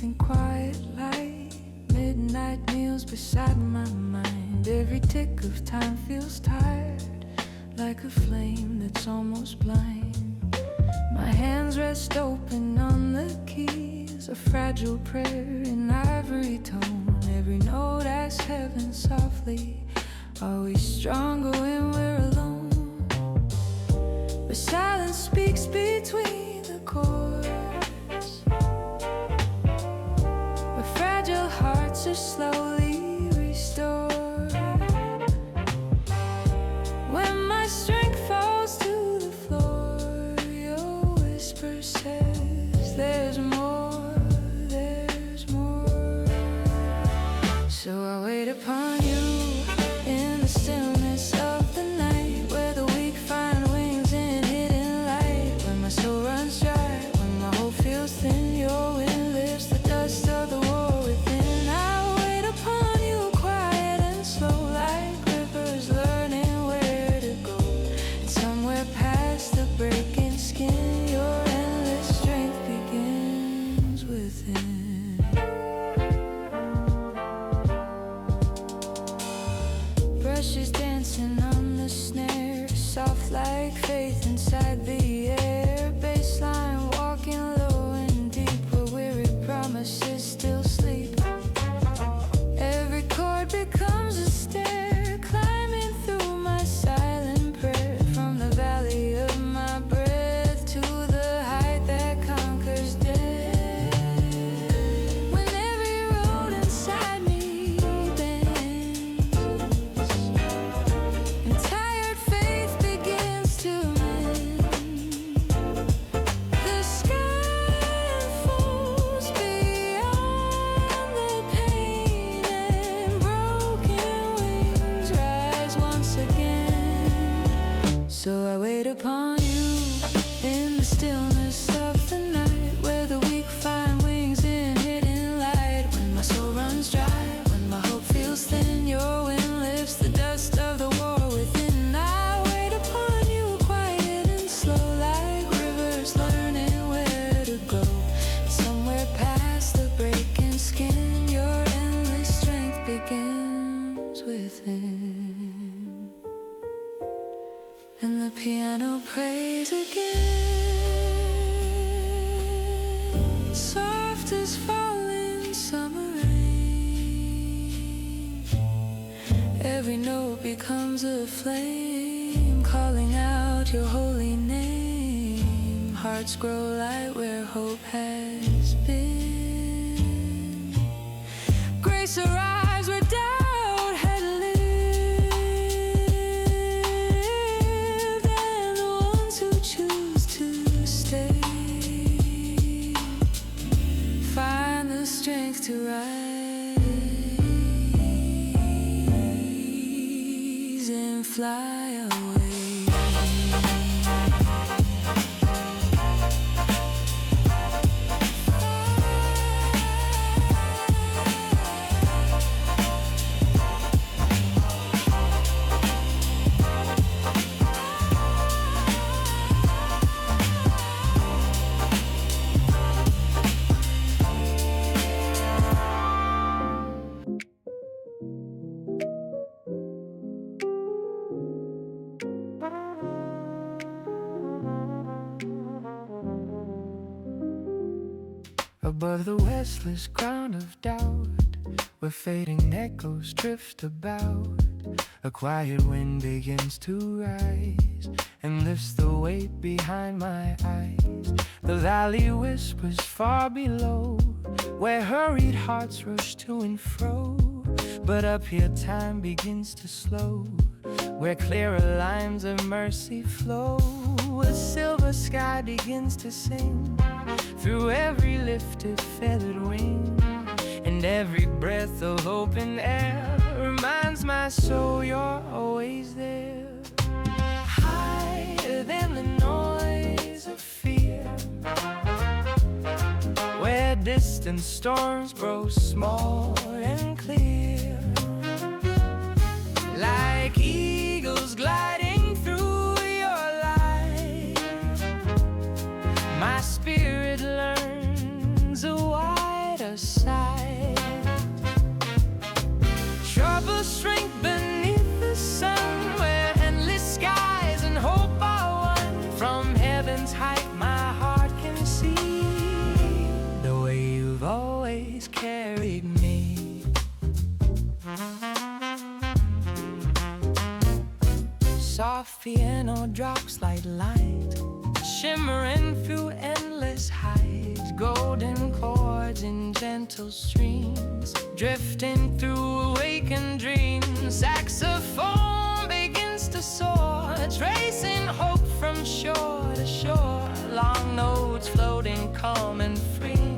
something quiet like midnight meals beside my mind. Every tick of time feels tired, like a flame that's almost blind. My hands rest open on the keys, a fragile prayer in ivory tone. Every note asks heaven softly, are we stronger when we're alone? But silence speaks between the chords, where fragile hearts are slowly restored. When my strength falls to the floor, your whisper says there's more, there's more. So I wait upon you in the stillness of the night, where the weak find wings in hidden light. When my soul runs dry, when my hope feels thin, your wind lifts the dust of the war within. I wait upon you, quiet and slow, like rivers learning where to go. And somewhere past the breaking skin, your endless strength begins within. Brushes dancing on the snare, soft like faith inside the air. Baseline walking low and deep, where weary promises still sleep. Every chord becomes a stair, climbing through my silent prayer. From the valley of my breath to the height that conquers death. When every road inside me bends, and tired faith begins to mend, the sky unfolds beyond the pain, and broken wings rise once again. So I wait upon you in the stillness of the night, where the weak find wings in hidden light. When my soul runs dry, when my hope feels thin, your wind lifts the dust of the war within. I wait upon you, quiet and slow, like rivers learning where to go. Somewhere past the breaking skin, your endless strength begins within. And the piano plays again, soft as falling summer rain. Every note becomes a flame, calling out your holy name. Hearts grow light where hope has been. Grace arrives where doubt had lived, and the ones who choose to stay find the strength to rise and fly away. Above the restless ground of doubt, where fading echoes drift about, a quiet wind begins to rise and lifts the weight behind my eyes. The valley whispers far below, where hurried hearts rush to and fro. But up here time begins to slow, where clearer lines of mercy flow. A silver sky begins to sing through every lifted feathered wing, and every breath of open air reminds my soul you're always there. Higher than the noise of fear, where distant storms grow small and clear, like eagles gliding through your light. My spirit learns a wider side. Troubles shrink beneath the sun, where endless skies and hope are one. From heaven's height my heart can see the way you've always carried me. Soft piano drops like light, shimmering through endless heights. Golden chords in gentle streams, drifting through awakened dreams. Saxophone begins to soar, tracing hope from shore to shore. Long notes floating calm and free,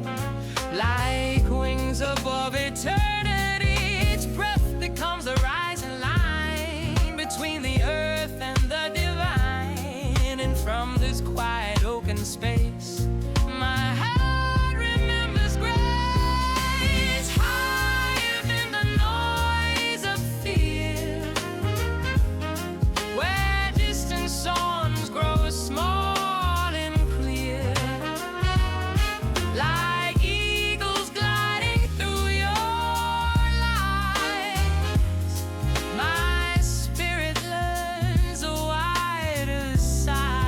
like wings above eternity. Each breath becomes a rising line between the earth and the divine. And from this quiet open space, my heart remembers grace. Higher than the noise of fear, where distant songs grow small and clear, like eagles gliding through your lives. My spirit learns a wider side.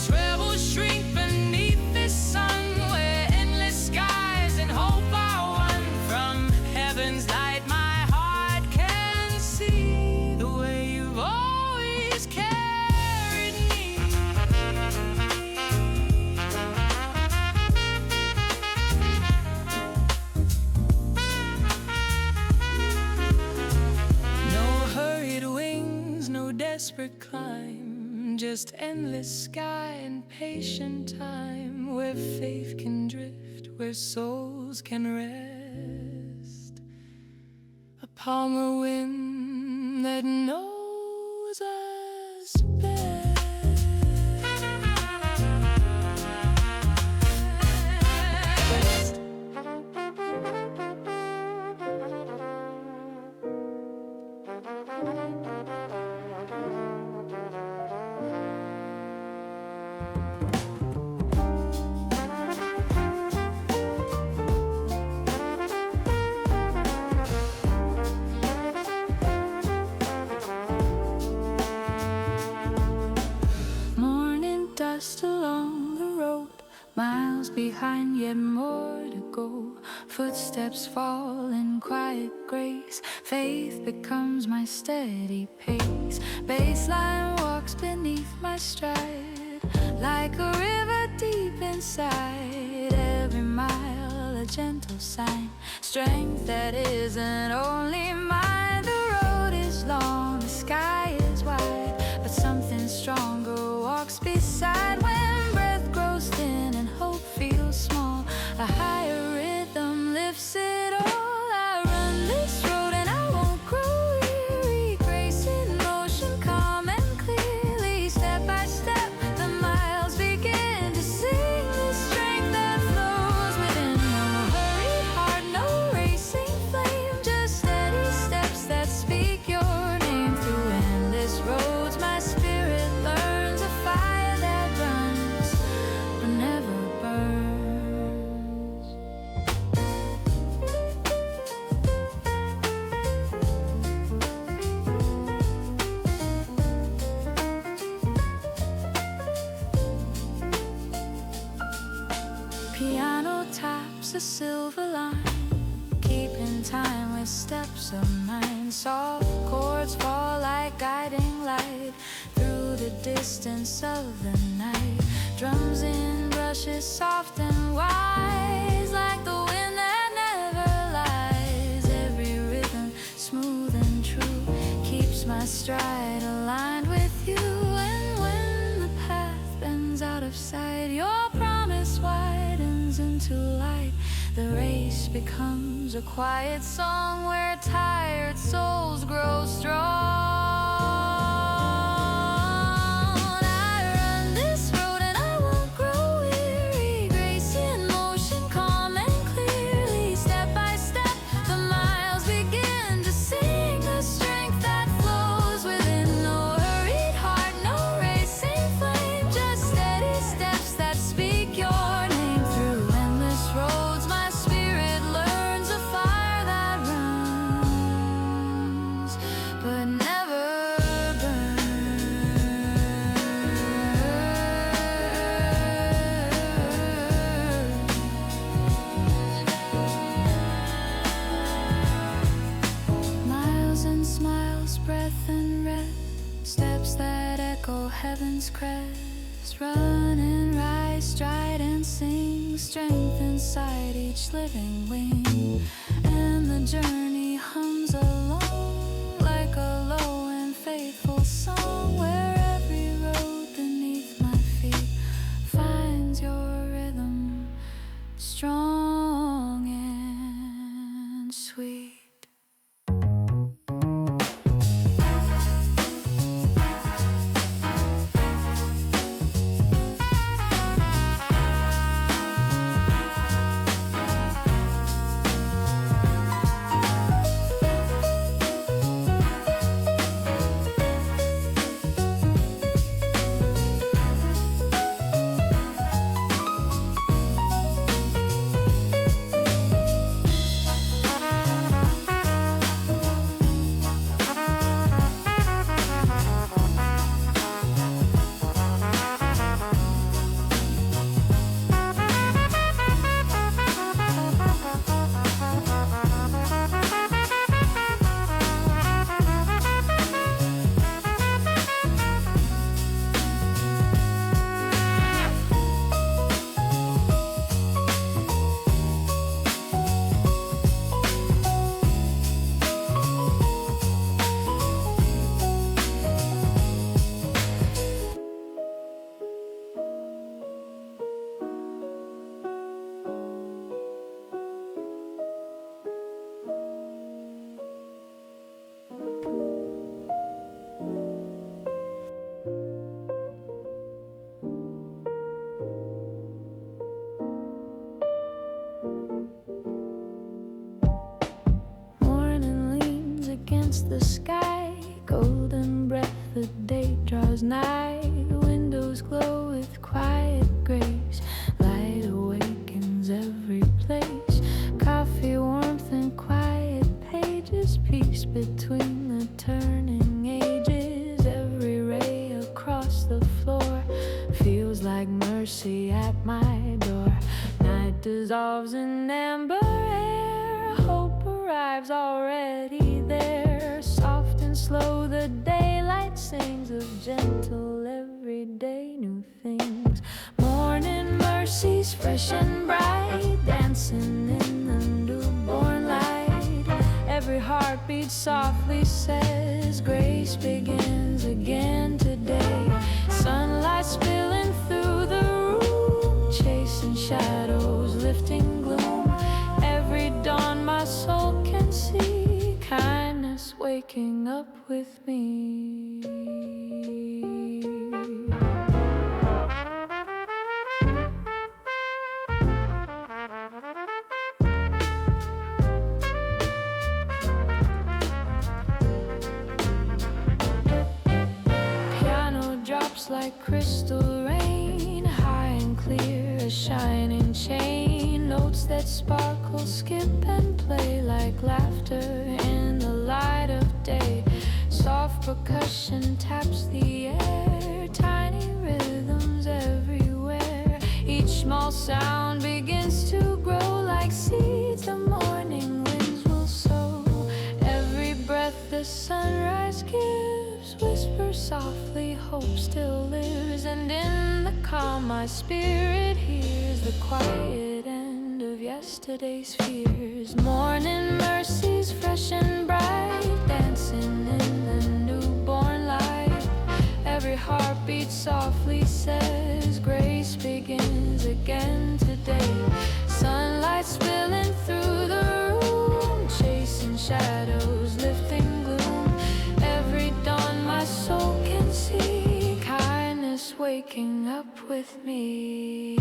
Trebles shrink beneath the sun, where endless skies and hope are one. From heaven's light my heart can see the way you've always carried me. No hurried wings, no desperate climb, just endless sky and patient time, where faith can drift, where souls can rest upon the wind that knows us best. Morning dust along the road, miles behind yet more to go. Footsteps fall in quiet grace, faith becomes my steady pace. Baseline walks beneath my stride, like a river deep inside. Every mile a gentle sign, strength that isn't only mine. The road is long, the sky is wide, but something stronger walks beside. When breath grows thin and hope feels small, a higher rhythm lifts it all. I run this road and I won't grow weary, grace in motion, calm and clearly. Step by step the miles begin to sing, the strength that flows within. No hurried heart, no racing flame, just steady steps that speak your name. Through endless roads my spirit learns a fire that runs but never burns. Piano taps a silver line, keeping time with steps of mine. Soft chords fall like guiding light through the distance of the night. Drums in brushes soft and wise, like the wind that never lies. Every rhythm smooth and true keeps my stride aligned with you. And when the path bends out of sight, your promise widens into light. The race becomes a quiet song where tired souls grow strong. I run this road and I won't grow weary, grace in motion, calm and clearly. Step by step the miles begin to sing, the strength that flows within. No hurried heart, no racing flame, just steady steps that speak your name. Through endless roads mountain's crest, run and rise, stride and sing, strength inside each living wing, and the journey hums along like a low and faithful song, where every road beneath my feet finds your rhythm, strong and sweet. The sky, golden breath, the day draws nigh. Windows glow with quiet grace, light awakens every place. Coffee, warmth, and quiet pages, peace between the turning ages. Every ray across the floor feels like mercy at my door. Night dissolves in amber air, hope arrives already there. Soft and slow the daylight sings of gentle everyday new things. Morning mercies fresh and bright, dancing in the newborn light. Every heartbeat softly says grace begins again today. Sunlight spilling through the room, chasing shadows, lifting gloom. Every dawn my soul can see, kindness waking up with me. Piano drops like crystal rain, high and clear, a shining chain. Notes that sparkle, skip and play like laughter in the light of day. Soft percussion taps the air, tiny rhythms everywhere. Each small sound begins to grow like seeds the morning winds will sow. Every breath the sunrise gives whispers softly, hope still lives. And in the calm my spirit hears the quiet end of yesterday's fears. Morning mercies fresh and bright, dancing in the newborn light. Every heartbeat softly says grace begins again today. Sunlight spilling through the room, chasing shadows, lifting gloom. Every dawn my soul can see, kindness waking up with me.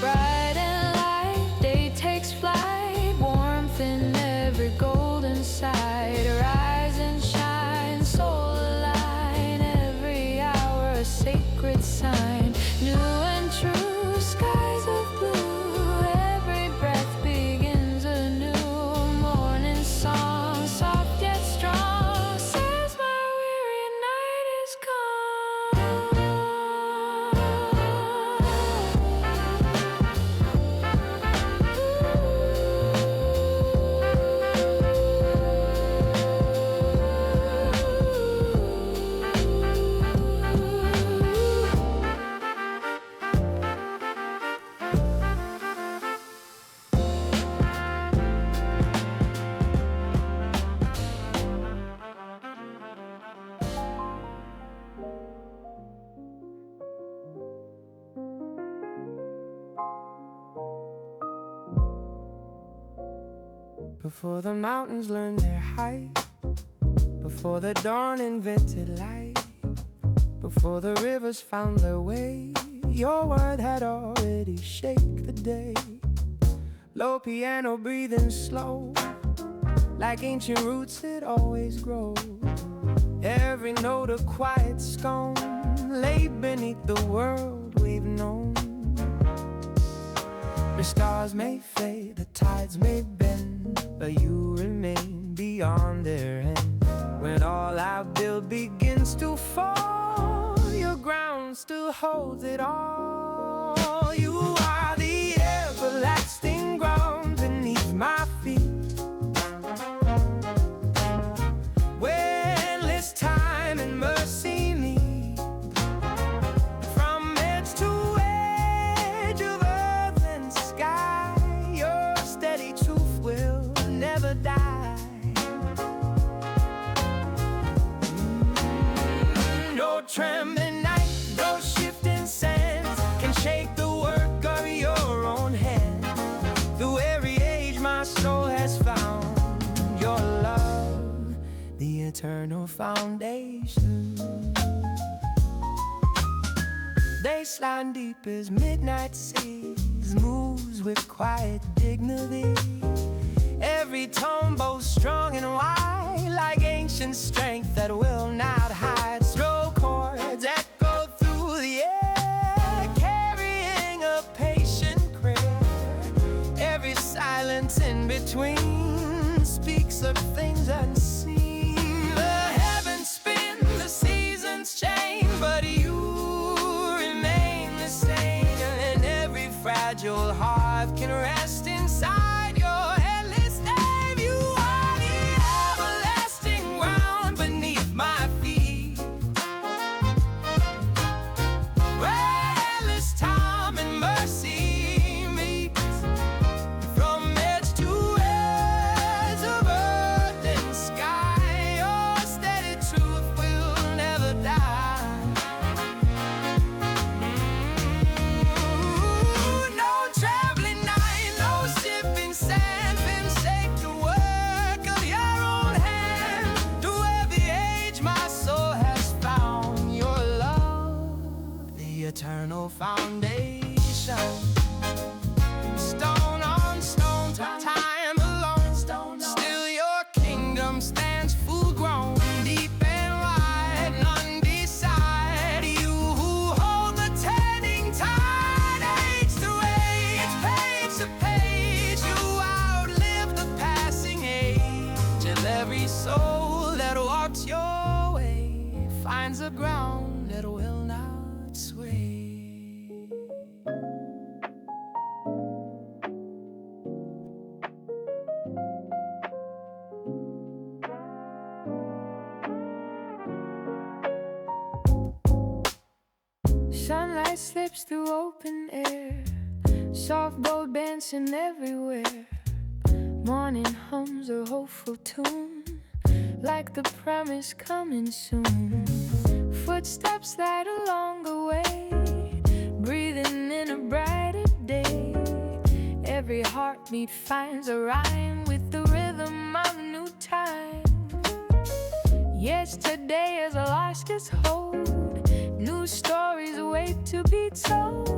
Bright and light, day takes flight, warmth in every golden side. Rise and shine, soul align, every hour a sacred sign. New and true, skies of blue, every breath begins anew. Morning song, soft yet strong, says my weary night is gone. Before the mountains learned their height, before the dawn invented light, before the rivers found their way, your word had already shaped the day. Low piano breathing slow, like ancient roots it always grows. Every note a quiet scone, laid beneath the world we've known. The stars may fade, the tides may bend, but you remain beyond their end. When all I build begins to fall, your ground still holds it all. You are the everlasting ground beneath my feet. Time and mercy meet. From edge to edge of earth and sky, your steady truth will never die. No trembling night, no shifting sands can shake the work of your own hand. Through every age my soul has found your love, the eternal foundation. They slide deep as midnight seas, moves with quiet dignity. Every tone both strong and wide, like ancient strength that will not hide. Slow chords echo through the air, carrying a patient prayer. Every silence in between speaks of things unseen. Change, but you remain the same, and every fragile heart can rest inside your endless name. You are the everlasting ground beneath my feet, where endless time and mercy meet. From edge to edge of earth and sky, your steady truth will never die. Eternal foundation, stone on stone, time alone. Still your kingdom stands full grown, deep and wide, none beside you who hold the turning tide. Age to age, page to page, you outlive the passing age, till every soul that walks your way finds a ground that will not sway. Sunlight slips through open air, soft boat dancing everywhere. Morning hums a hopeful tune, like the promise coming soon. Footsteps light along the way, breathing in a brighter day. Every heartbeat finds a rhyme with the rhythm of new time. Yesterday has lost its hold, new stories wait to be told.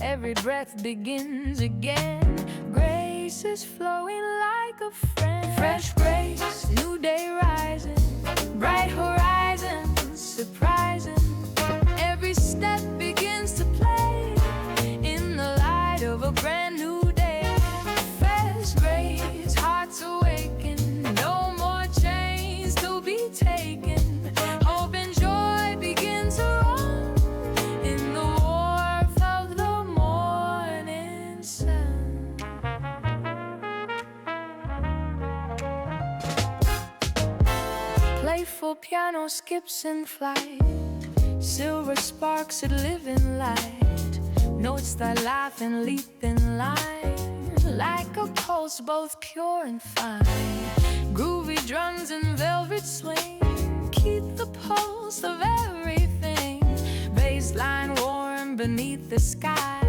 Every breath begins again, grace is flowing like a friend. Fresh grace, new day rising, bright horizons surprising. Every step begins to play in the light of a brand new day. Fresh grace, hearts awaken, no more chains to be taken. Hope and joy begin to roam in the warmth of the morning sun. Playful piano skips in flight, silver sparks that live in light. Notes that laugh and leap in line, like a pulse both pure and fine. Groovy drums and velvet swing keep the pulse of everything. Baseline warm beneath the sky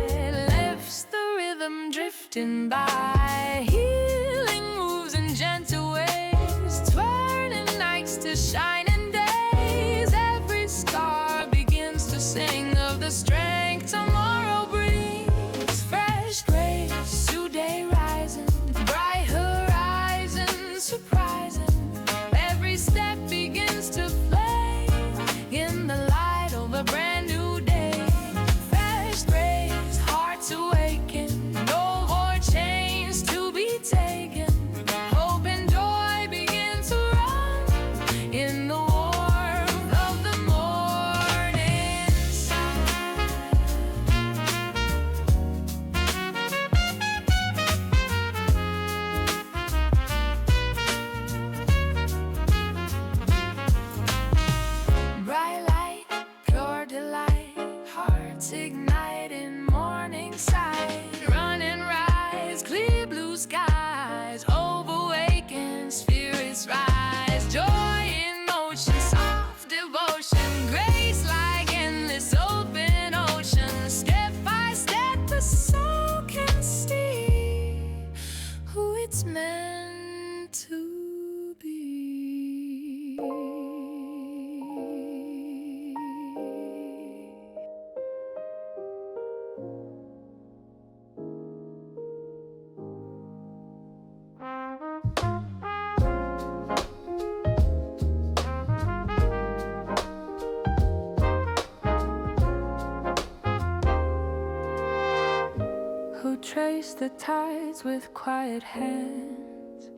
lifts the rhythm drifting by. Healing moves in it's meant to be. Who traced the tides with quiet hands?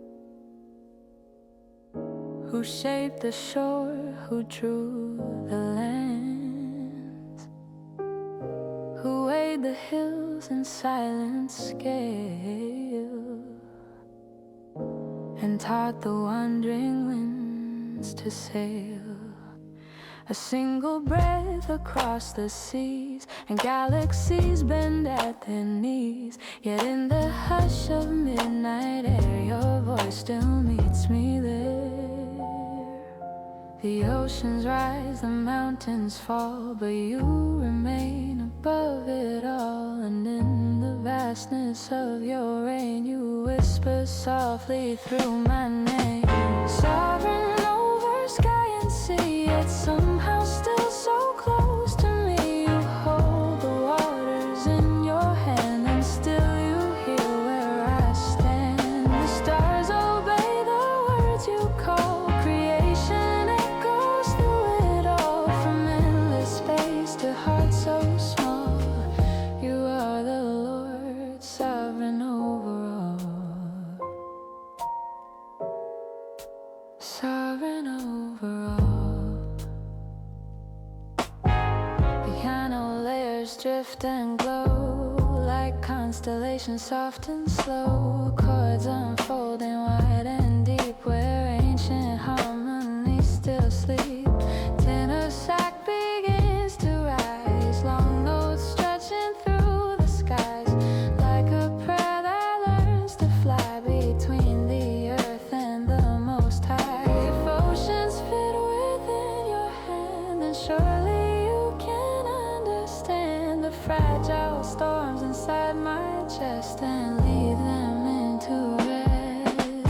Who shaped the shore? Who drew the lands? Who weighed the hills in silent scale and taught the wandering winds to sail? A single breath across the seas, and galaxies bend at their knees. Yet in the hush of midnight air, your voice still meets me there. The oceans rise, the mountains fall, but you remain above it all. And in the vastness of your reign, you whisper softly through my name. Sovereign over sky and sea, yet somehow still so close to me. You hold the waters in your hand, and still you hear where I stand. The stars obey the words you call. Creation echoes through it all, from endless space to hearts so small. You are the Lord, sovereign over all. Sovereign over all. Piano layers drift and glow like constellations, soft and slow. Chords unfolding wide and deep, where ancient harmonies still sleep. Tenor sax begins to rise, long notes stretching through the skies, like a prayer that learns to fly between the earth and the Most High. If oceans fit within your hand, then surely you can understand the fragile storms inside my chest and leave them into rest.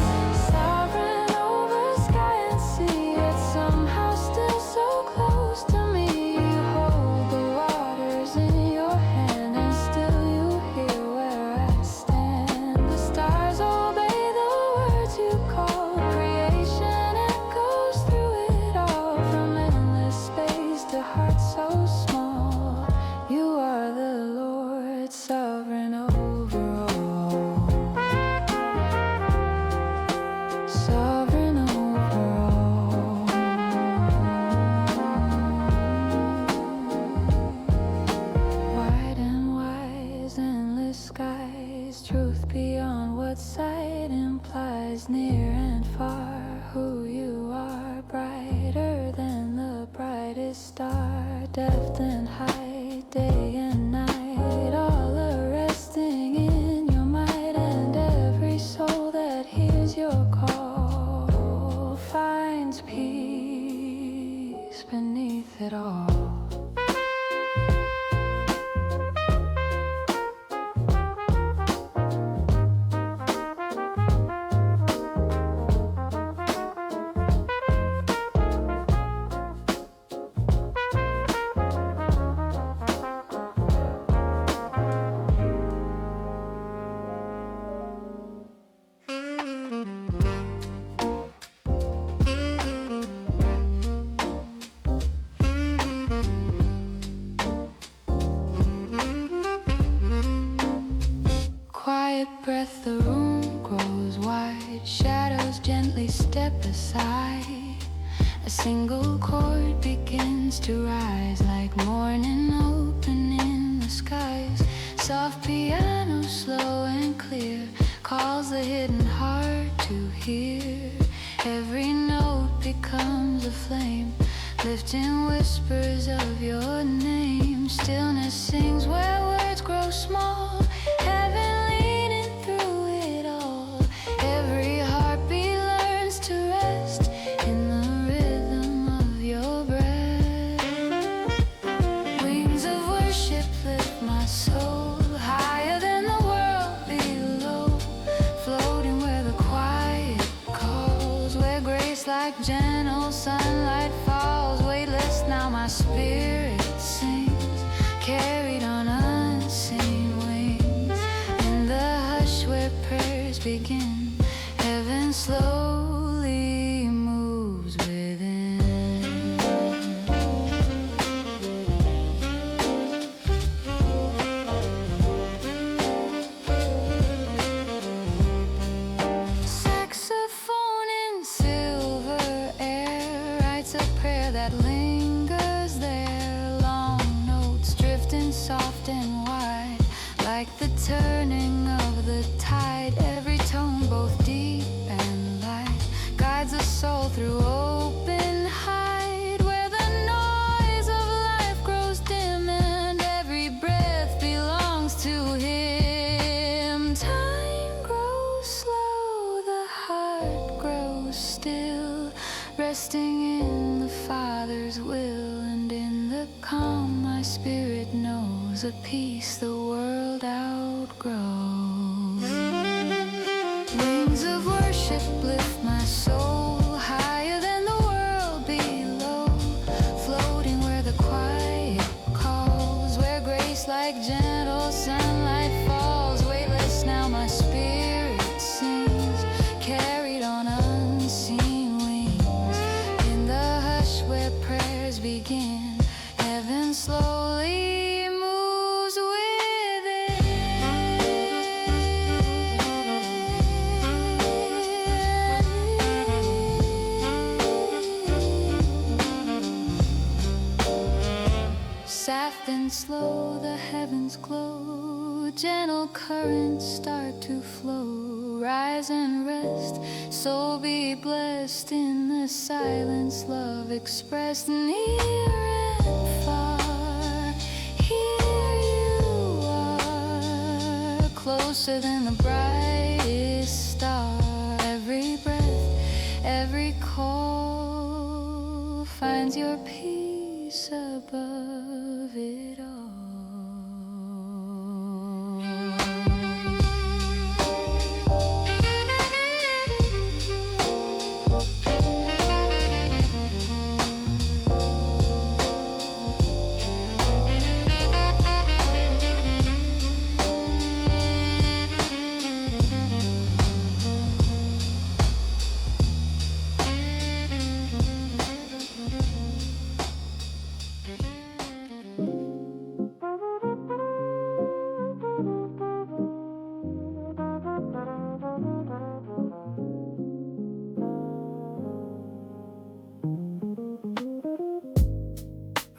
Sovereign over sky and sea, yet somehow still so close to me. You hold the waters in your hand, and still you hear where I stand. The stars obey the words you call. Creation echoes through it all, from endless space to hearts so small. You are the Lord, sovereign over all. Sovereign over all. Wide and wise, endless skies, truth beyond what sight implies. Near and far, who you are, brighter than the brightest star. Depth and height, day and night, all are resting in your might. And every soul that hears your call finds peace beneath it all. Quiet breath, the room grows wide. Shadows gently step aside. A single chord begins to rise, like morning open in the skies. Soft piano, slow and clear, calls the hidden heart to hear. Every note becomes a flame, lifting whispers of your name. Stillness sings where words grow small, heaven leaning through it all. Every heartbeat learns to rest in the rhythm of your breath. Wings of worship lift my soul higher than the world below, floating where begin. Heaven slowly moves within. Saxophone in silver air writes a prayer that lingers there. Long notes drifting soft and wide, like the turning of the tide. Every tone, both deep and light, guides a soul through open hide, where the noise of life grows dim and every breath belongs to him. Time grows slow, the heart grows still, resting in the Father's will, and in the calm my spirit knows a peace the world outgrows. Wings of worship lift my soul higher than the world below, floating where the quiet calls, where grace like gentle sunlight falls. Weightless now my spirit sings, carried on unseen wings. In the hush where prayers begin, heaven slowly moves soft and slow, the heavens glow. Gentle currents start to flow. Rise and rest, soul be blessed in the silence. Love expressed near and far. Here you are, closer than the brightest star. Every breath, every call finds your peace above it all.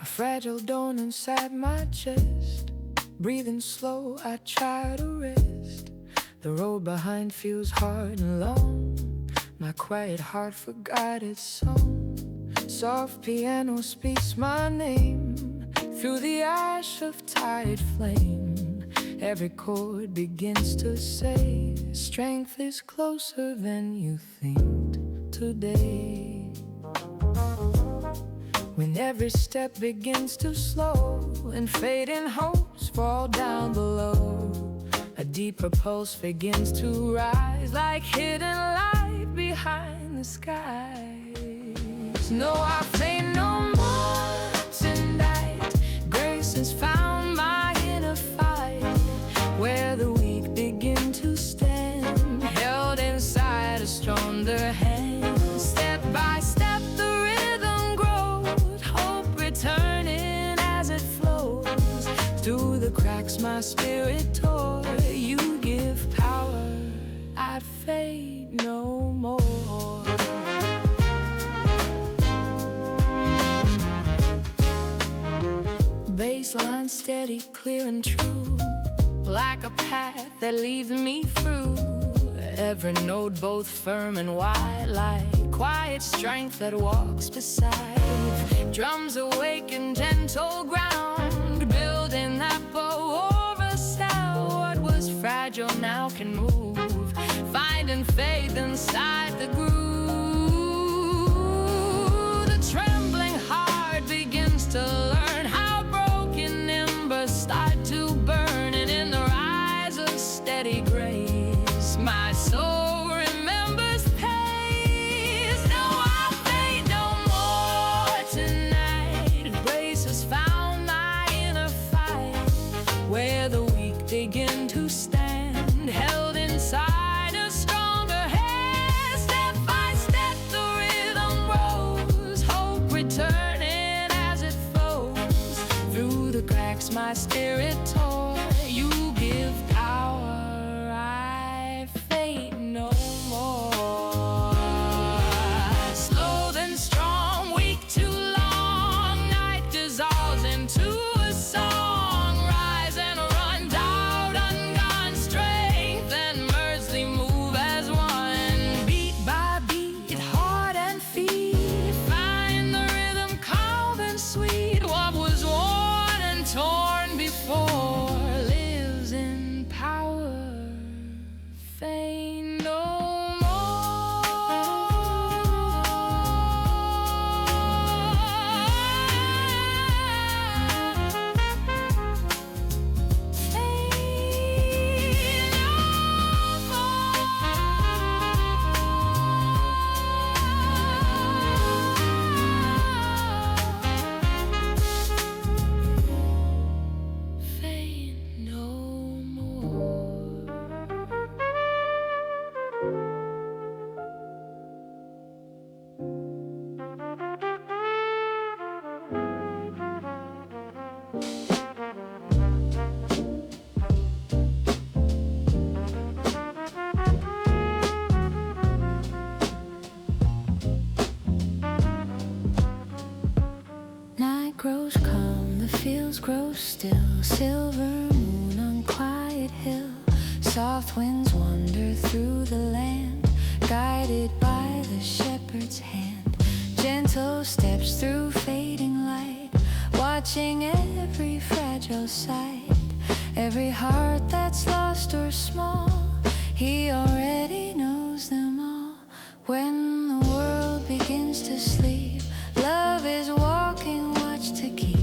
Fragile dawn inside my chest, breathing slow, I try to rest. The road behind feels hard and long. My quiet heart forgot its song. Soft piano speaks my name through the ash of tired flame. Every chord begins to say, strength is closer than you think today. When every step begins to slow and fading hopes fall down below, a deeper pulse begins to rise, like hidden light behind the skies. No, I faint no more tonight. Grace has found my inner fight, where the weak begin to stand, held inside a stronger hand. Step by step the rhythm grows, hope returning as it flows. Through the cracks my spirit tore, you give power, I fade no more. Baseline steady, clear and true, like a path that leads me through. Every note both firm and wide, like quiet strength that walks beside. Drums awaken gentle ground, building that bow over sound. What was fragile now can move, finding faith inside the groove. The trembling heart begins to learn how broken embers start to burn, and in the rise of steady grace, my soul remembers pace. No, I faint no more tonight. Grace has found my inner fight, where the weak begin to stand, held inside a still, silver moon on quiet hill. Soft winds wander through the land, guided by the shepherd's hand. Gentle steps through fading light, watching every fragile sight. Every heart that's lost or small, he already knows them all. When the world begins to sleep, love is walking watch to keep.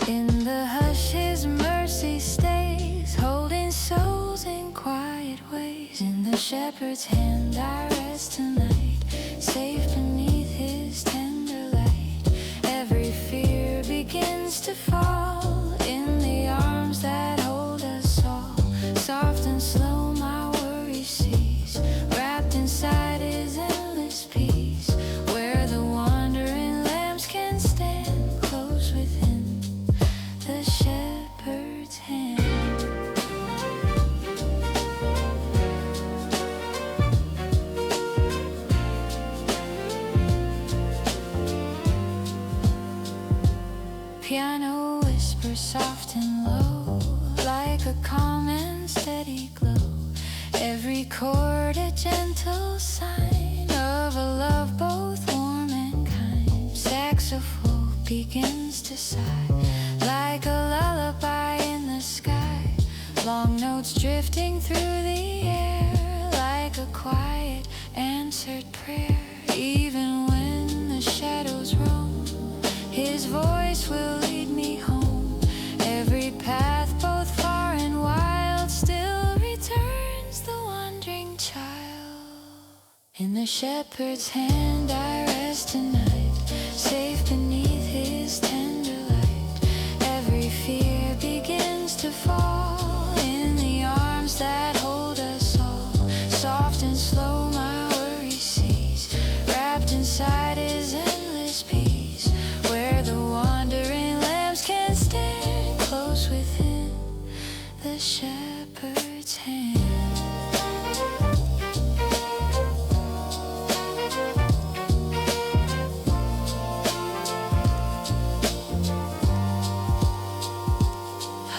In the hush his mercy stays, holding souls in quiet ways. In the shepherd's hand I rest tonight, safe beneath his tender light. Every fear begins to fall in the arms that hold us all. Soft and slow my worry cease, wrapped inside his endless peace, where the wandering lambs can stand close within the shepherd's hand. Piano whispers soft and low, like a calm and steady glow. Every chord a gentle sign of a love both warm and kind. Saxophone begins to sigh, like a lullaby in the sky. Long notes drifting through the air, like a quiet answered prayer. Even when the shadows roam, his voice will lead me home. Every path both far and wild still returns the wandering child. In the shepherd's hand I rest tonight, safe beneath his tender light. Every fear begins to fall in the arms that hold us all. Soft and slow my worry cease, wrapped inside his endless peace, where the wandering lambs can stand close within the shepherd's hand.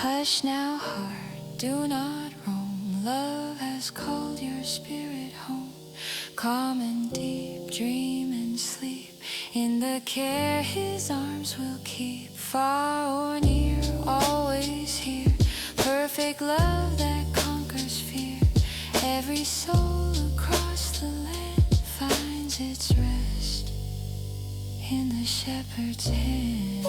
Hush now, heart, do not roam. Love has called your spirit home. Calm and deep, dream and sleep in the care his arms will keep. Far or near, always here. Perfect love that conquers fear. Every soul across the land finds its rest in the shepherd's hand.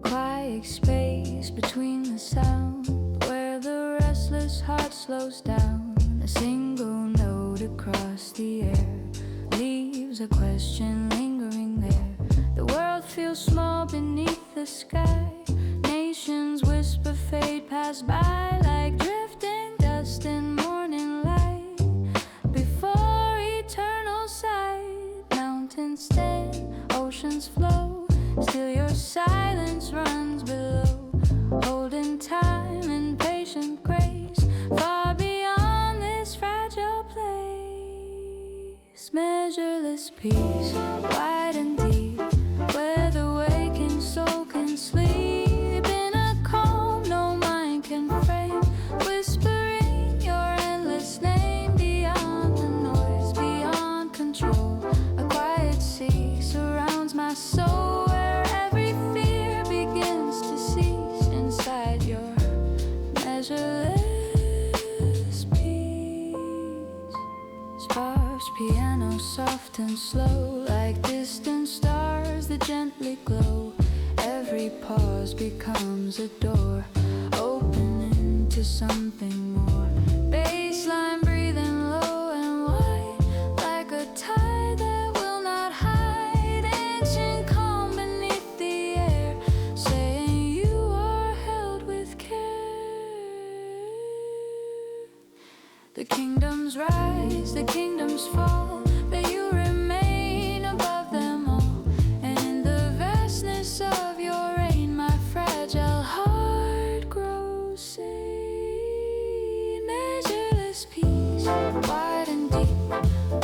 Quiet space between the sound, where the restless heart slows down. A single note across the air leaves a question lingering there. The world feels small beneath the sky. Nations whisper, fade, pass by like drifting dust in morning light. Before eternal sight, mountains stand, oceans flow. Still your silence runs below, holding time and patient grace, far beyond this fragile place. Measureless peace, wide and deep, where the waking soul can sleep in a calm no mind can frame, whispering your endless name beyond the noise, beyond control. A quiet sea surrounds my soul, where every fear begins to cease inside your measureless peace. Sparks piano soft and slow, like distant to gently glow. Every pause becomes a door, opening to something more. Baseline breathing low and wide, like a tide that will not hide. Ancient calm beneath the air, saying you are held with care. The kingdoms rise, the kingdoms fall, but you remain above them all. And in the vastness of your reign, my fragile heart grows sane. Measureless peace, wide and deep,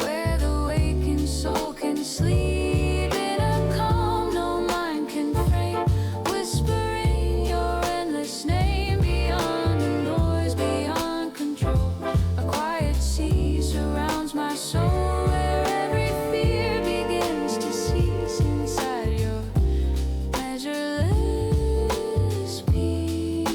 where the wakened soul can sleep. In a calm no mind can frame, whispering your endless name. Beyond the noise, beyond control, a quiet sea surrounds my soul, where every fear begins to cease inside your measureless peace.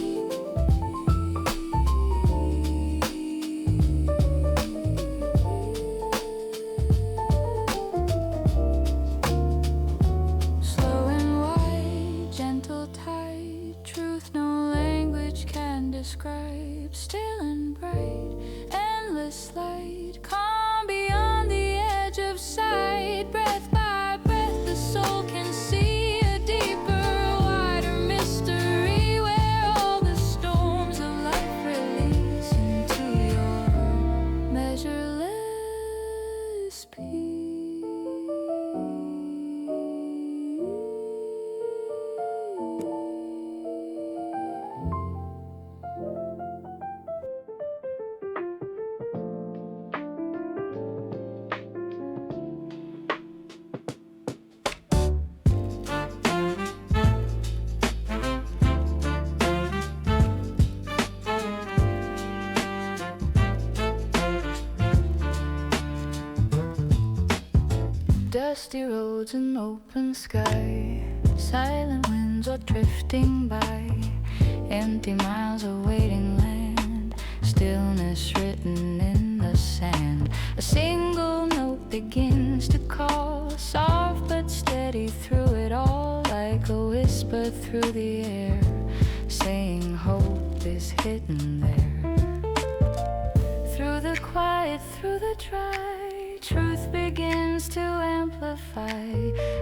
Slow and wide, gentle tide, truth no language can describe. Still and bright, endless light, calm beyond the edge of sight. Breath by breath, the soul can see a deeper, wider mystery, where all the storms of life release into your measureless peace. Dusty roads and open sky, silent winds are drifting by, empty miles of waiting land, stillness written in the sand. A single note begins to call, soft but steady through it all, like a whisper through the air, saying hope is hidden there. Through the quiet, through the dry, truth begins to amplify.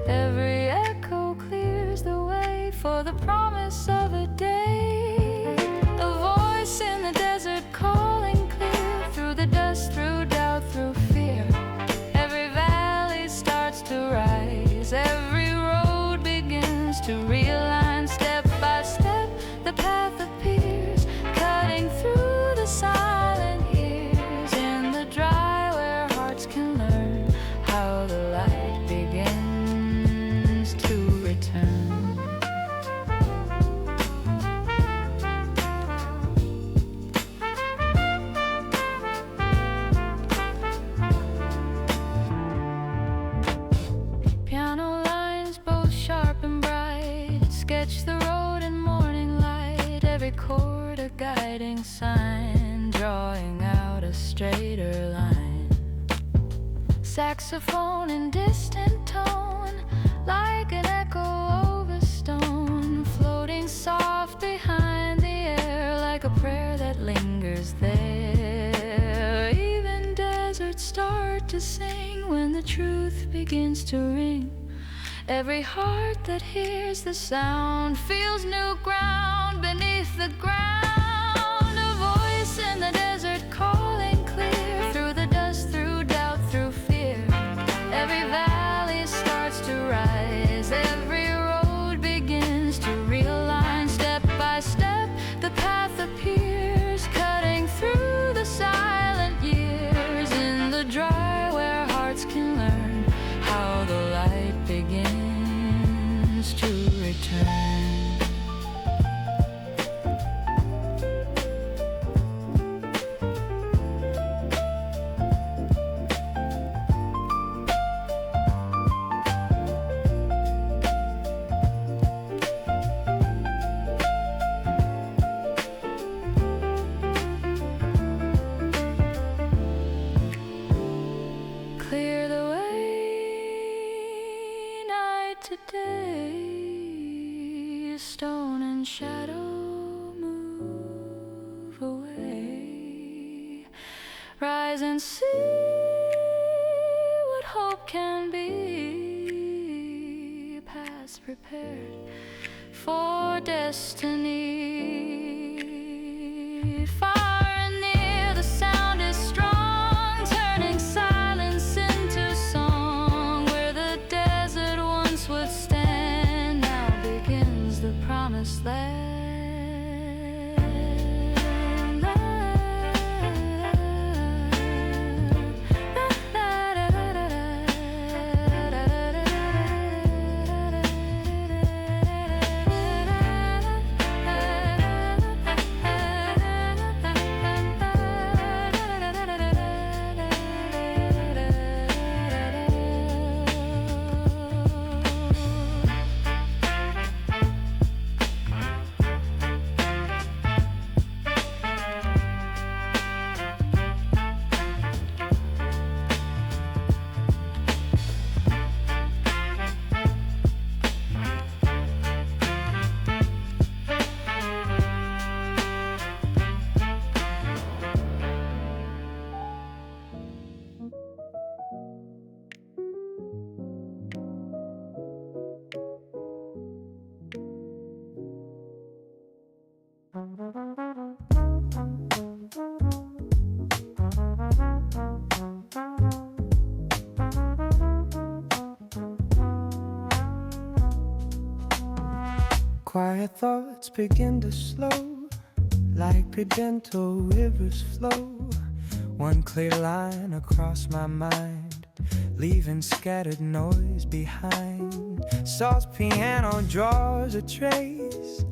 Every echo clears the way for the promise of a day. A voice in the desert calling clear, through the dust, through doubt, through fear. Every valley starts to rise, every road begins to realign. Step by step, the path appears, cutting through the silent years. In the dry, where hearts can learn how the light begins to return. Piano lines both sharp and bright, sketch the road in morning light. Every chord a guiding sign, drawing out a straighter line. Saxophone in distant tone, like an echo over stone, floating soft behind the air, like a prayer that lingers there. Even deserts start to sing when the truth begins to ring. Every heart that hears the sound feels new ground beneath the ground. A voice in the desert calling clear, through the dust, through doubt, through fear. Every valley starts to rise, every road begins to realign. Step by step, the path appears, cutting through the silent years. In the dry, where hearts can learn how the light begins to return. and shadow move away. Rise and see what hope can be. Paths prepared for destiny. Far and near, the sound is strong, turning silence into song. Where the desert once would stand, now begins the promised land. Quiet thoughts begin to slow, like gentle rivers flow. One clear line across my mind, leaving scattered noise behind. Soft piano draws a trace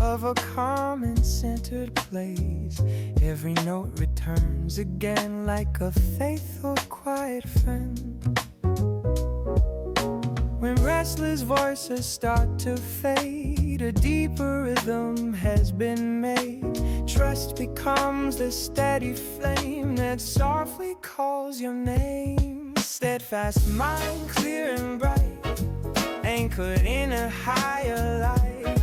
of a calm and centered place. Every note returns again like a faithful, quiet friend. When restless voices start to fade, a deeper rhythm has been made. Trust becomes the steady flame that softly calls your name. Steadfast mind, clear and bright, anchored in a higher light.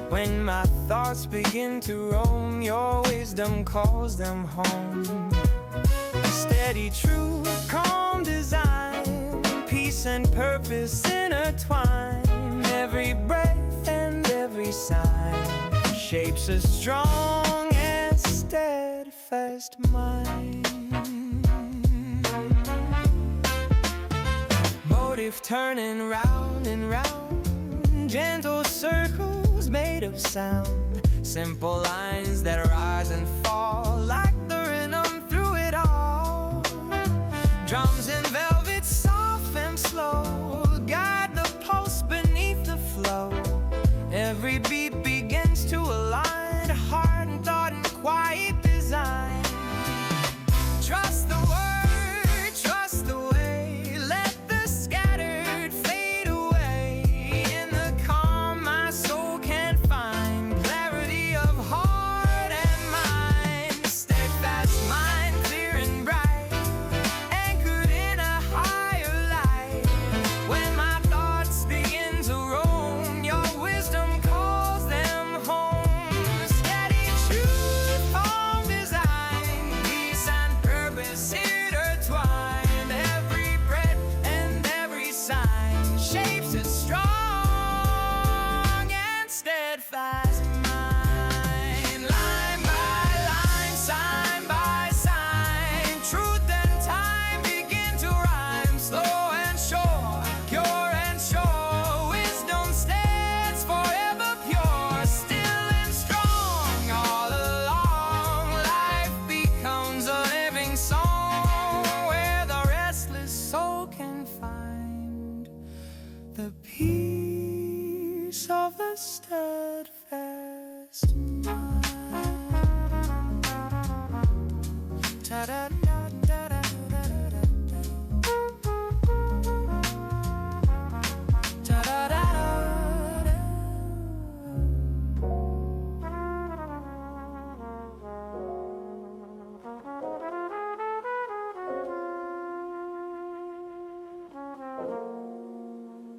When my thoughts begin to roam, your wisdom calls them home. Steady truth, calm design, peace and purpose intertwine. Every breath and every sigh shapes a strong and steadfast mind. Motive turning round and round, gentle circles made of sound. Simple lines that rise and fall like the rhythm through it all. Drums in velvet, soft and slow, guide the pulse beneath the flow. Every beat begins to align, heart and thought in quiet design. Trust the word, trust the way, let the scattered fade away. In the calm my soul can find clarity of heart and mind. Steadfast mind, clear and bright, anchored in a higher light. When my thoughts begin to roam, your wisdom calls them home. Steady truth, calm design, peace and purpose intertwined. Every breath and every sign shapes a strong and steadfast mind. Line by line, sign by sign, truth and time begin to rhyme. Slow and sure, pure and sure, wisdom stands forever pure. Still and strong all along, life becomes a living song where the restless soul can find the peace of the steadfast mind.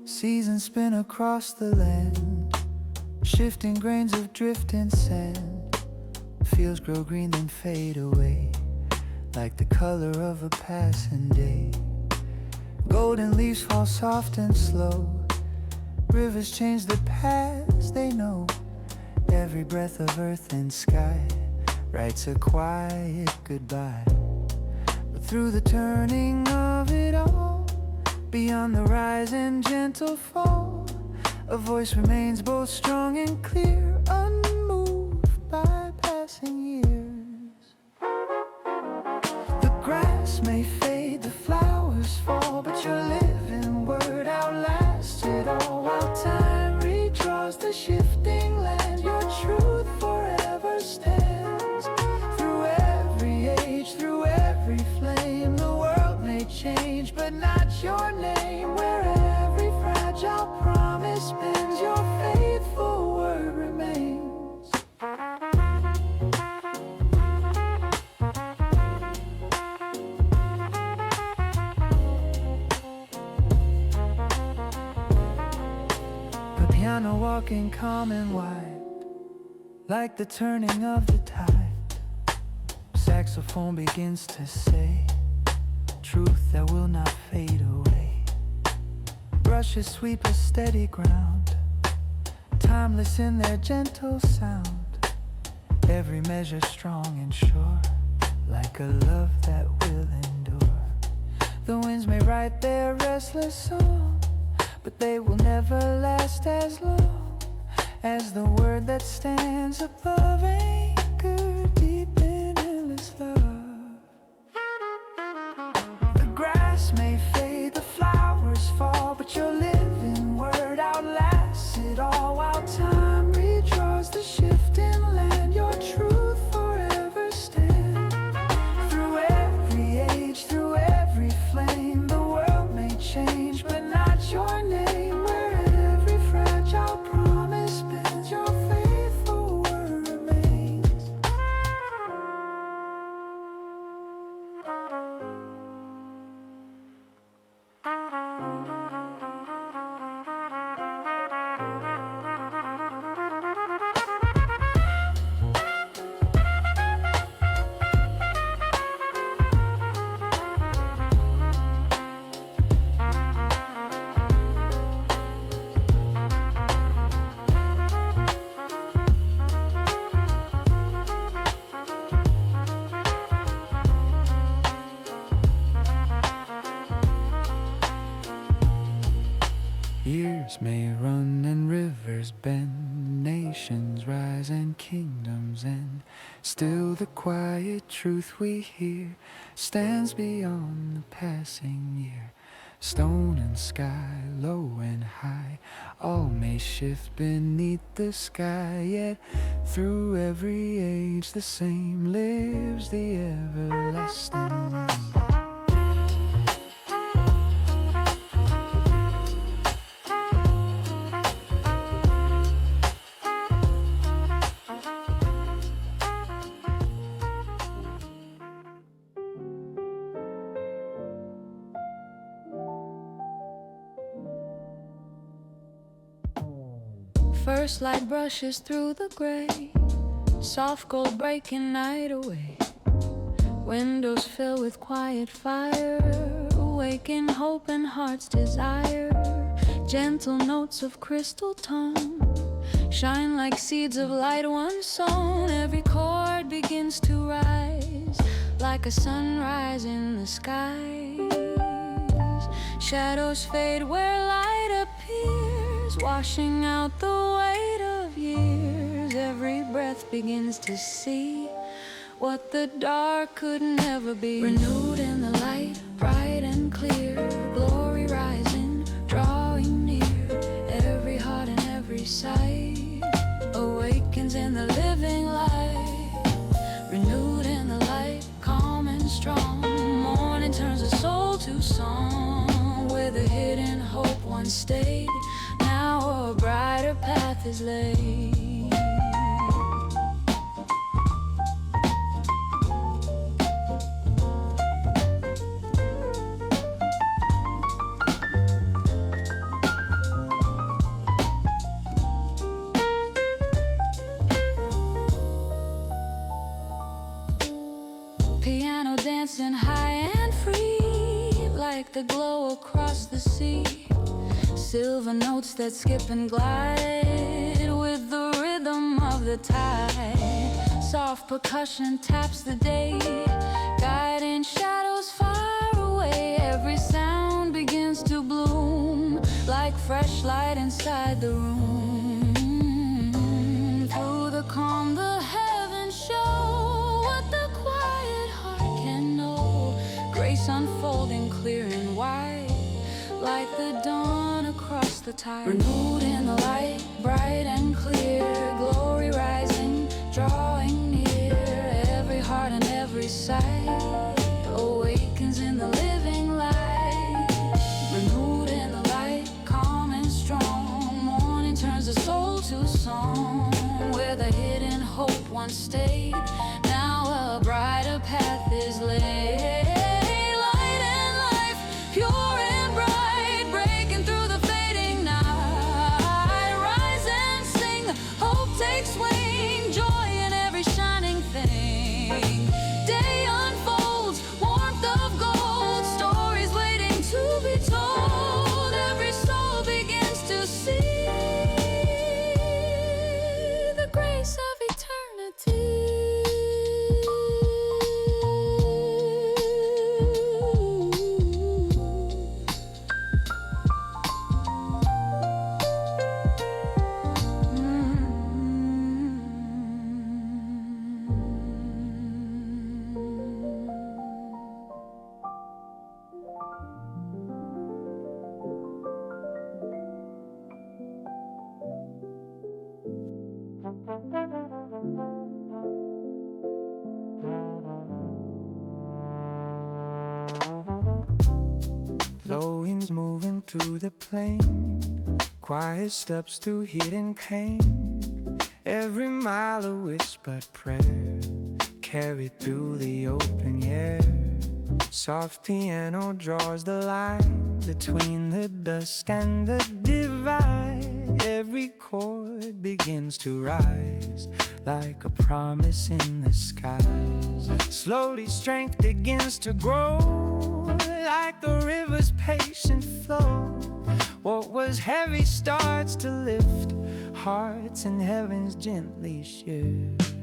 Seasons spin across the land, Shifting grains of drifting sand, fields grow green then fade away, like the color of a passing day. Golden leaves fall soft and slow, rivers change the paths they know. Every breath of earth and sky writes a quiet goodbye. But through the turning of it all, beyond the rise and gentle fall, a voice remains both strong and clear, unmoved by passing years. The grass may fade, the flowers fall, but your living word outlasts it all. While time redraws the shifting land, your truth forever stands. Through every age, through every flame, the world may change, but not your name. Where every fragile promise bends, your faithful word remains. The piano walking calm and wide, like the turning of the tide. Saxophone begins to say truth that will not fade away. Brushes sweep a steady ground, timeless in their gentle sound. Every measure strong and sure, like a love that will endure. The winds may write their restless song, but they will never last as long as the word that stands above, anchored deep in endless love. The grass may fade, the flowers fall, but your living word outlasts it all. While time redraws the shifting land, your truth forever stands. Through every age, through every flame, the world may change, but not your name. Where every fragile promise bends, your faithful word remains. Years may run and rivers bend, nations rise and kingdoms end. Still the quiet truth we hear stands beyond the passing year. Stone and sky, low and high, all may shift beneath the sky. Yet through every age the same lives, the everlasting. First light brushes through the gray, soft gold breaking night away. Windows fill with quiet fire, awaken hope and heart's desire. Gentle notes of crystal tone shine like seeds of light once sown. Every chord begins to rise, like a sunrise in the skies. Shadows fade where light appears, washing out the weight of years. Every breath begins to see what the dark could never be. Renewed in the light, bright and clear, glory rising, drawing near. Every heart and every sight awakens in the living light. Renewed in the light, calm and strong, morning turns a soul to song. Where the hidden hope once stayed, now a brighter path is laid. like the glow across the sea. Silver notes that skip and glide with the rhythm of the tide. Soft percussion taps the day, guiding shadows far away. Every sound begins to bloom like fresh light inside the room. Through the calm, the heavens show what the quiet heart can know. Grace unfolding clear and wide, like the dawn across the tide. Renewed in the light, bright and clear, glory rising, drawing near. Every heart and every sight awakens in the living light. Renewed in the light, calm and strong, morning turns the soul to song. Where the hidden hope once stayed, now a brighter path is laid. Light and life, pure and bright, breaking through the fading night. Rise and sing, hope takes wing, joy in every shining thing. Day unfolds, warmth of gold, stories waiting to be told. Every soul begins to see the grace of eternity. Low winds moving through the plain, quiet steps through hidden cane. Every mile a whispered prayer, carried through the open air. Soft piano draws the line between the dusk and the divide. Every chord begins to rise like a promise in the skies. Slowly strength begins to grow like the river's patient flow. What was heavy starts to lift, hearts and heavens gently shift.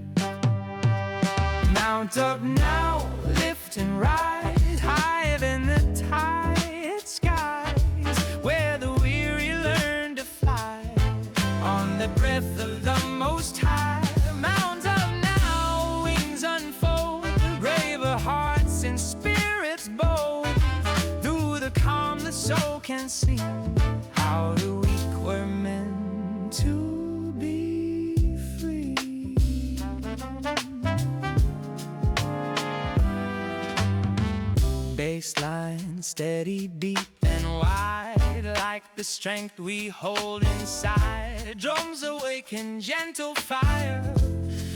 Mount up now, lift and rise, higher than the tired skies, where the weary learn to fly on the breath of the Most High. Mount up now, wings unfold, braver hearts and spirits bold. Through the calm the soul can see how the weak were meant to be free. Baseline steady, deep and wide, like the strength we hold inside. Drums awaken gentle fire,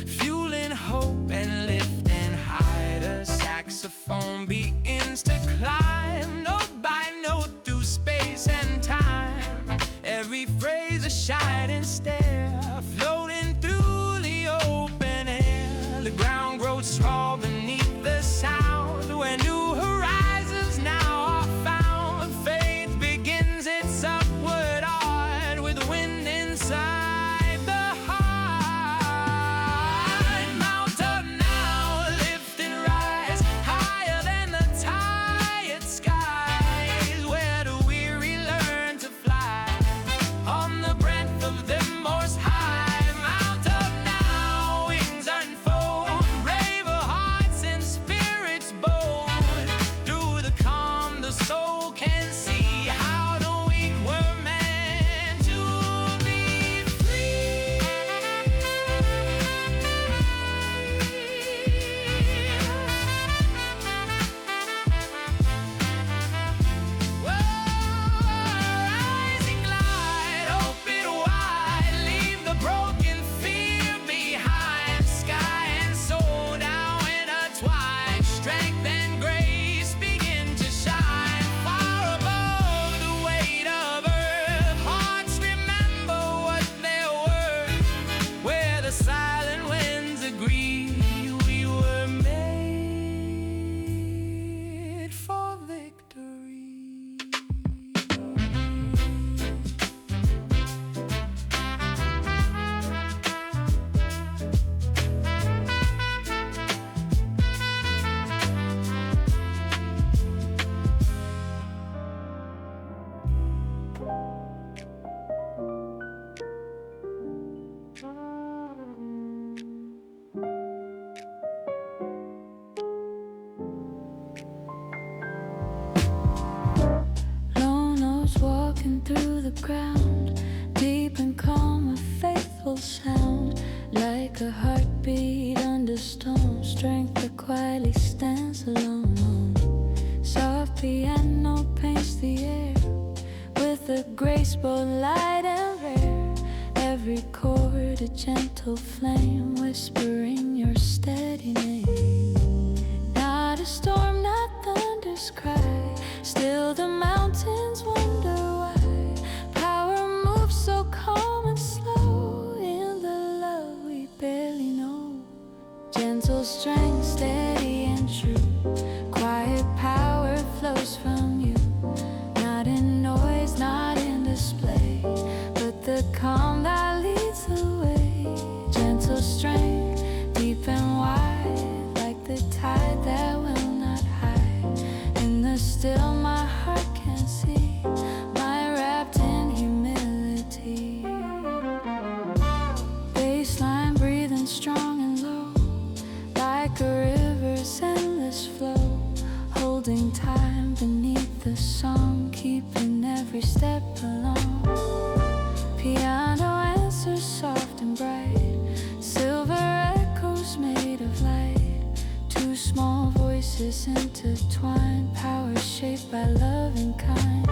fueling hope and lifting high. The saxophone begins to climb, note by note through space and time. Every phrase a shining stare, floating through the open air. The ground grows tall beneath the sound, where new horizons now are found. Faith begins its upward art with wind inside the heart. the ground, deep and calm, a faithful sound, like a heartbeat under storm, strength that quietly stands alone. Soft piano paints the air with a grace both light and rare. Every chord a gentle flame, whispering your steady name. Not a storm, not thunder's cry, still the mountains wonder why. Power moves so calm and slow in the love we barely know. Gentle strength, steady and true, quiet power flows from you. Not in noise, not in display, but the calm that leads the way. Gentle strength, deep and wide, like the tide that will not hide. In the still my heart can see, my wrapped in humility. Baseline breathing strong and low, like a river's endless flow, holding time beneath the song, keeping every step along. Piano answers soft and bright, silver echoes made of light. Two small voices intertwined, power shaped by love and kind.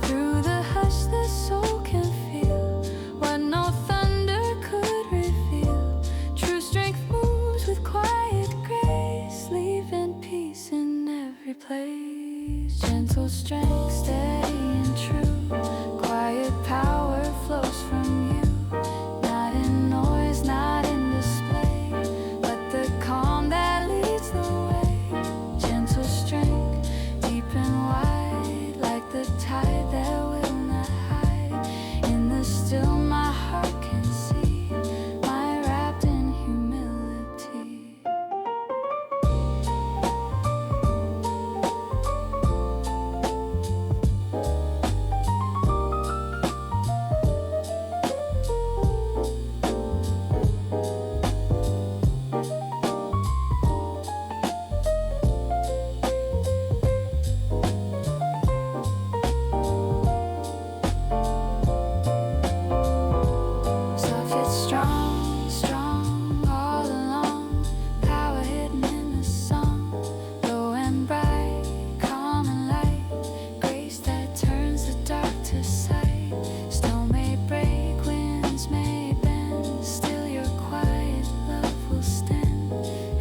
Through the hush the soul can feel what no thunder could reveal. True strength moves with quiet grace, leaving peace in every place. Gentle strength, steady and true, quiet power flows from you. Not in noise, not in display, but the calm that leads the way. Gentle strength, deep and wide, like the tide that will not hide. In the still my heart can see, my wrapped in humility. Soft yet strong, strong all along, power hidden in the song. Low and bright, calm and light, grace that turns the dark to sight. Stone may break, winds may bend, still your quiet love will stand.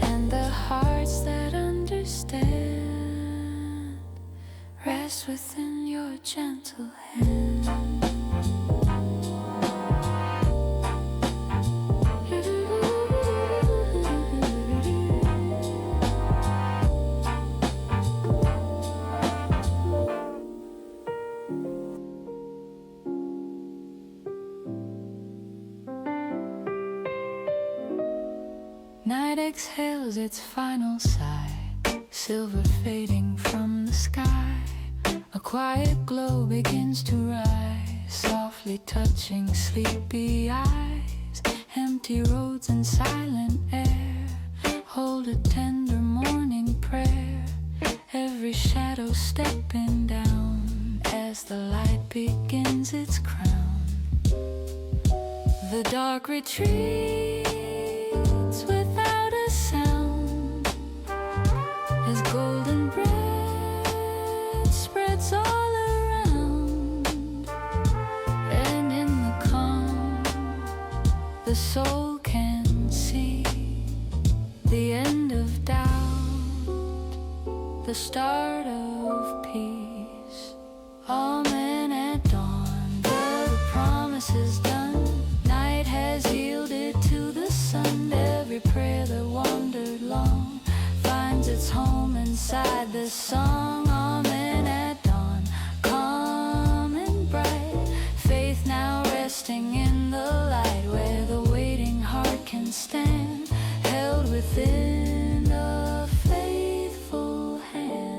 And the hearts that understand rest within your gentle hand. Night exhales its final sigh, silver fading from the sky. A quiet glow begins to rise, softly touching sleepy eyes. Empty roads and silent air hold a tender morning prayer. Every shadow stepping down as the light begins its crown. The dark retreats without a sound as golden bread spreads all around. And in the calm the soul can see the end of doubt, the start of peace. Amen at dawn, the promise is done. Night has yielded to the sun. Every prayer that wandered long finds its home inside this song. Amen at dawn, calm and bright, faith now resting in the light, where the waiting heart can stand, held within a faithful hand.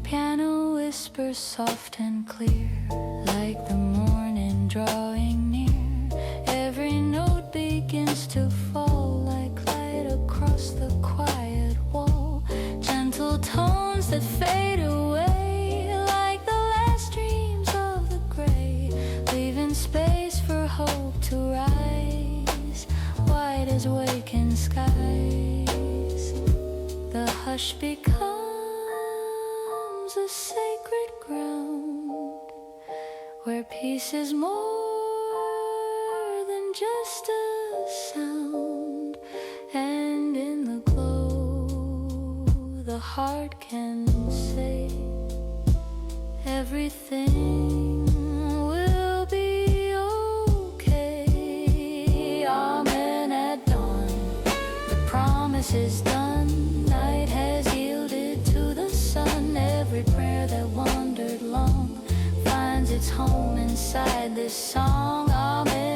Piano whisper whisper soft and clear, like the morning drawing near. Every note begins to fall like light across the quiet wall. Gentle tones that fade away like the last dreams of the gray, leaving space for hope to rise, white as waking skies. The hush becomes a sacred ground where peace is more than just a sound, and in the glow the heart can say everything will be okay. Amen. At dawn the promise is done, night has yielded to the sun. Every prayer that wandered long finds its home inside this song. Amen.